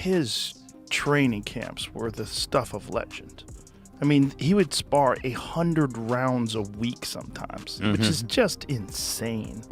his training camps were the stuff of legend. I mean, he would spar 100 rounds a week sometimes, which is just insane.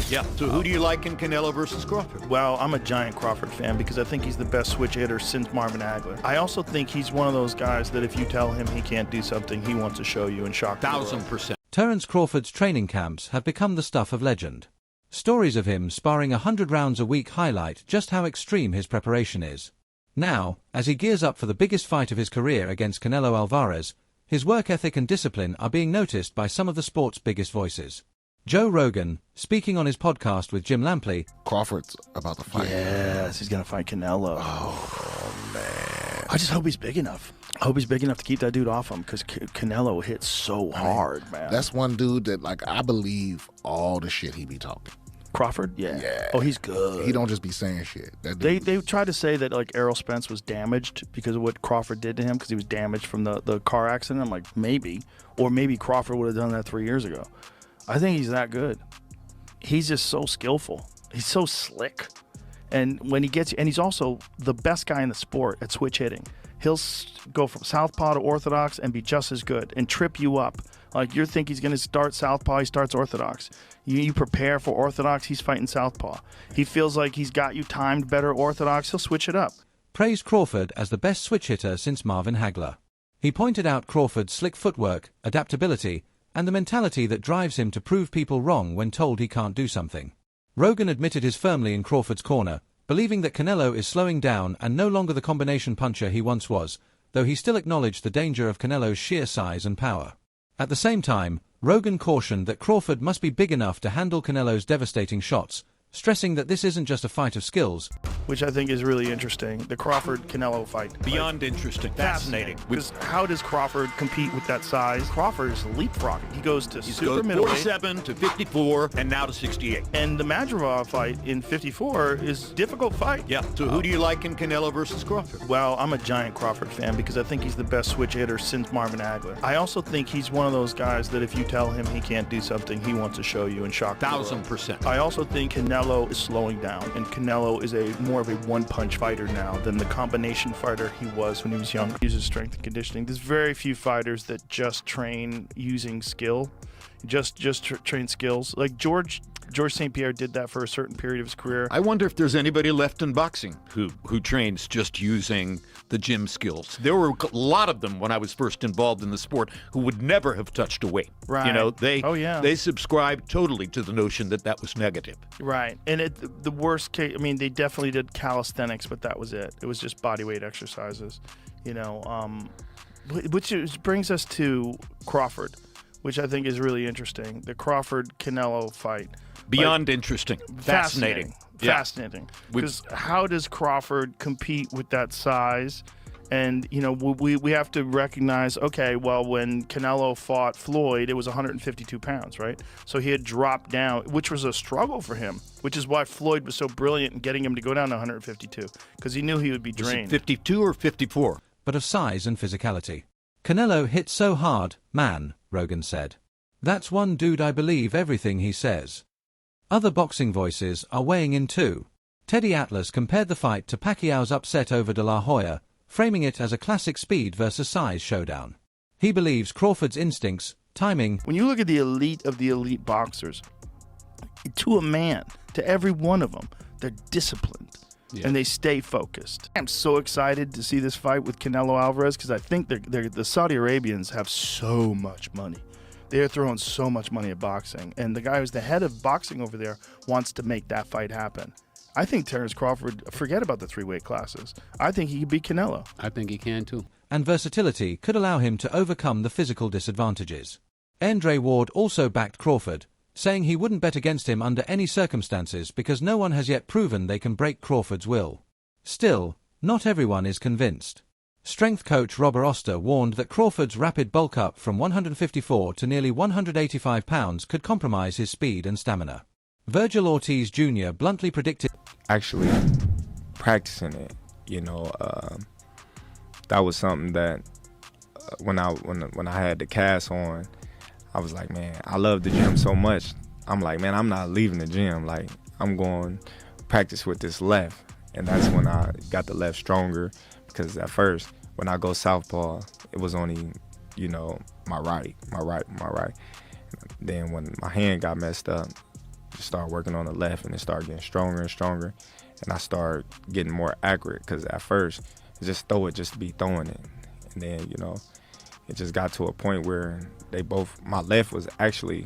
Yeah. So who do you like in Canelo versus Crawford? Well, I'm a giant Crawford fan because I think he's the best switch hitter since Marvin Hagler. I also think he's one of those guys that if you tell him he can't do something, he wants to show you and shock the world. 1,000%. Terence Crawford's training camps have become the stuff of legend. Stories of him sparring 100 rounds a week highlight just how extreme his preparation is. Now, as he gears up for the biggest fight of his career against Canelo Alvarez, his work ethic and discipline are being noticed by some of the sport's biggest voices. Joe Rogan, speaking on his podcast with Jim Lampley. Crawford's about to fight. Yes, he's going to fight Canelo. Oh, man. I just hope he's big enough. I hope he's big enough to keep that dude off him because Canelo hits so hard, man. That's one dude that, like, I believe all the shit he be talking. Crawford? Yeah. Oh, he's good. He don't just be saying shit. They tried to say that, like, Errol Spence was damaged because of what Crawford did to him because he was damaged from the car accident. I'm like, maybe. Or maybe Crawford would have done that 3 years ago. I think he's that good. He's just so skillful. He's so slick. And when he gets, and he's also the best guy in the sport at switch hitting. He'll go from southpaw to orthodox and be just as good and trip you up. Like you think he's going to start southpaw, he starts orthodox. You prepare for orthodox, he's fighting southpaw. He feels like he's got you timed better orthodox, he'll switch it up. Praised Crawford as the best switch hitter since Marvin Hagler. He pointed out Crawford's slick footwork, adaptability, and the mentality that drives him to prove people wrong when told he can't do something. Rogan admitted his firmly in Crawford's corner, believing that Canelo is slowing down and no longer the combination puncher he once was, though he still acknowledged the danger of Canelo's sheer size and power. At the same time, Rogan cautioned that Crawford must be big enough to handle Canelo's devastating shots, stressing that this isn't just a fight of skills. Which I think is really interesting, the Crawford-Canelo fight. Beyond interesting. Fascinating. Because how does Crawford compete with that size? Crawford is leapfrogging. He goes to super middleweight. 47 to 54 and now to 68. And the Madrigal fight in 54 is a difficult fight. Yeah. So who do you like in Canelo versus Crawford? Well, I'm a giant Crawford fan because I think he's the best switch hitter since Marvin Hagler. I also think he's one of those guys that if you tell him he can't do something, he wants to show you and shock the world. 1,000%. I also think Canelo is slowing down, and Canelo is more of a one-punch fighter now than the combination fighter he was when he was young. He uses strength and conditioning. There's very few fighters that just train using skill, just train skills. Like George St. Pierre did that for a certain period of his career. I wonder if there's anybody left in boxing who trains just using the gym skills. There were a lot of them when I was first involved in the sport who would never have touched a weight. Right. You know, they subscribed totally to the notion that that was negative. Right. And the worst case, I mean, they definitely did calisthenics, but that was it. It was just body weight exercises, you know, which brings us to Crawford, which I think is really interesting. The Crawford-Canelo fight. Beyond interesting. Fascinating. Fascinating. Because how does Crawford compete with that size? And, you know, we have to recognize, okay, well, when Canelo fought Floyd, it was 152 pounds, right? So he had dropped down, which was a struggle for him, which is why Floyd was so brilliant in getting him to go down to 152, because he knew he would be drained. Was it 52 or 54? But of size and physicality. Canelo hit so hard, man, Rogan said. That's one dude I believe everything he says. Other boxing voices are weighing in too. Teddy Atlas compared the fight to Pacquiao's upset over De La Hoya, framing it as a classic speed versus size showdown. He believes Crawford's instincts, timing... When you look at the elite of the elite boxers, to a man, to every one of them, they're disciplined. Yeah. And they stay focused. I'm so excited to see this fight with Canelo Alvarez because I think the Saudi Arabians have so much money. They're throwing so much money at boxing. And the guy who's the head of boxing over there wants to make that fight happen. I think Terence Crawford, forget about the 3 weight classes. I think he could beat Canelo. I think he can too. And versatility could allow him to overcome the physical disadvantages. Andre Ward also backed Crawford, saying he wouldn't bet against him under any circumstances because no one has yet proven they can break Crawford's will. Still, not everyone is convinced. Strength coach Robert Oster warned that Crawford's rapid bulk up from 154 to nearly 185 pounds could compromise his speed and stamina. Virgil Ortiz Jr. bluntly predicted... Actually, practicing it, that was something that when I had the cast on, I was like, man, I love the gym so much. I'm like, man, I'm not leaving the gym. Like, I'm going to practice with this left. And that's when I got the left stronger, because at first, when I go southpaw, it was only, my right. Then when my hand got messed up, just started working on the left, and it started getting stronger and stronger. And I started getting more accurate, because at first, just throw it just to be throwing it. And then, it just got to a point where my left was actually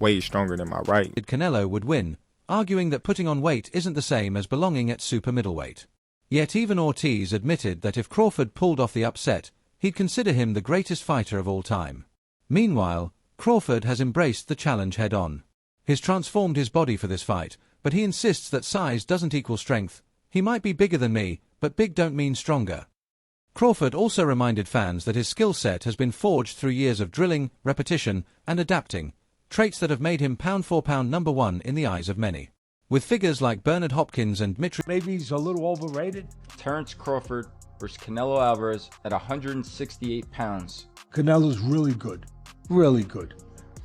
way stronger than my right. Canelo would win, arguing that putting on weight isn't the same as belonging at super middleweight. Yet even Ortiz admitted that if Crawford pulled off the upset, he'd consider him the greatest fighter of all time. Meanwhile, Crawford has embraced the challenge head-on. He's transformed his body for this fight, but he insists that size doesn't equal strength. He might be bigger than me, but big don't mean stronger. Crawford also reminded fans that his skill set has been forged through years of drilling, repetition, and adapting, traits that have made him pound-for-pound #1 in the eyes of many. With figures like Bernard Hopkins and Mitri... Maybe he's a little overrated. Terence Crawford versus Canelo Alvarez at 168 pounds. Canelo's really good. Really good.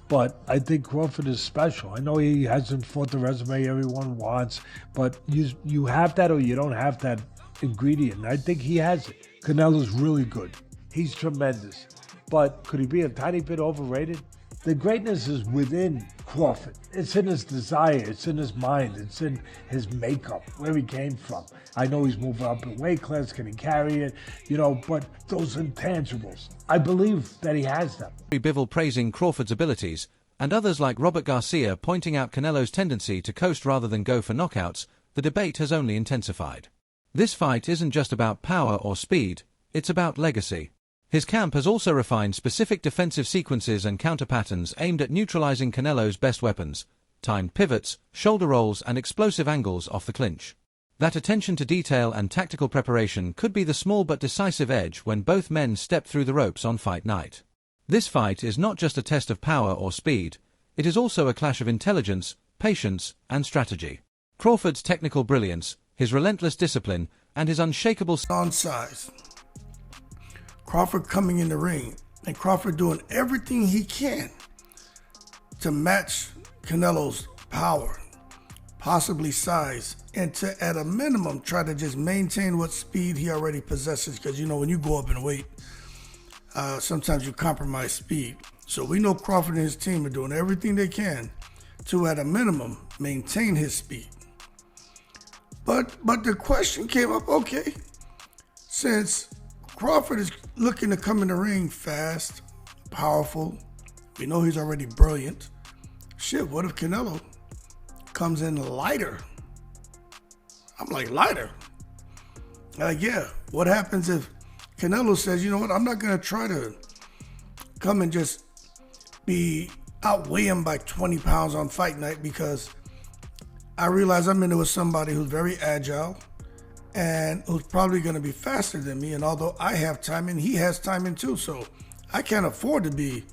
But I think Crawford is special. I know he hasn't fought the resume everyone wants, but you have that or you don't have that ingredient. I think he has it. Canelo's really good. He's tremendous. But could he be a tiny bit overrated? The greatness is within Crawford. It's in his desire. It's in his mind. It's in his makeup, where he came from. I know he's moving up in weight class. Can he carry it? But those intangibles, I believe that he has them. Bivol praising Crawford's abilities, and others like Robert Garcia pointing out Canelo's tendency to coast rather than go for knockouts, the debate has only intensified. This fight isn't just about power or speed, it's about legacy. His camp has also refined specific defensive sequences and counter patterns aimed at neutralizing Canelo's best weapons, timed pivots, shoulder rolls, and explosive angles off the clinch. That attention to detail and tactical preparation could be the small but decisive edge when both men step through the ropes on fight night. This fight is not just a test of power or speed, it is also a clash of intelligence, patience, and strategy. Crawford's technical brilliance, his relentless discipline, and his unshakable on size. Crawford coming in the ring, and Crawford doing everything he can to match Canelo's power, possibly size, and to, at a minimum, try to just maintain what speed he already possesses. Because, when you go up in weight, sometimes you compromise speed. So we know Crawford and his team are doing everything they can to, at a minimum, maintain his speed. But the question came up, okay, since Crawford is looking to come in the ring fast, powerful, we know he's already brilliant. Shit, what if Canelo comes in lighter? I'm like, lighter? Yeah, what happens if Canelo says, you know what, I'm not going to try to come and just outweigh him by 20 pounds on fight night, because I realize I'm in there with somebody who's very agile and who's probably going to be faster than me. And although I have timing, he has timing too. So I can't afford to be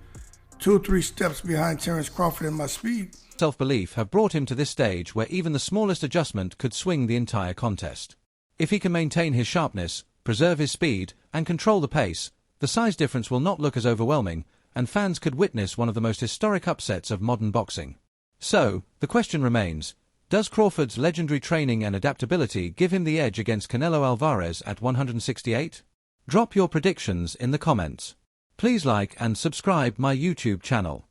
2 or 3 steps behind Terence Crawford in my speed. Self-belief have brought him to this stage where even the smallest adjustment could swing the entire contest. If he can maintain his sharpness, preserve his speed, and control the pace, the size difference will not look as overwhelming, and fans could witness one of the most historic upsets of modern boxing. So, the question remains, does Crawford's legendary training and adaptability give him the edge against Canelo Alvarez at 168? Drop your predictions in the comments. Please like and subscribe my YouTube channel.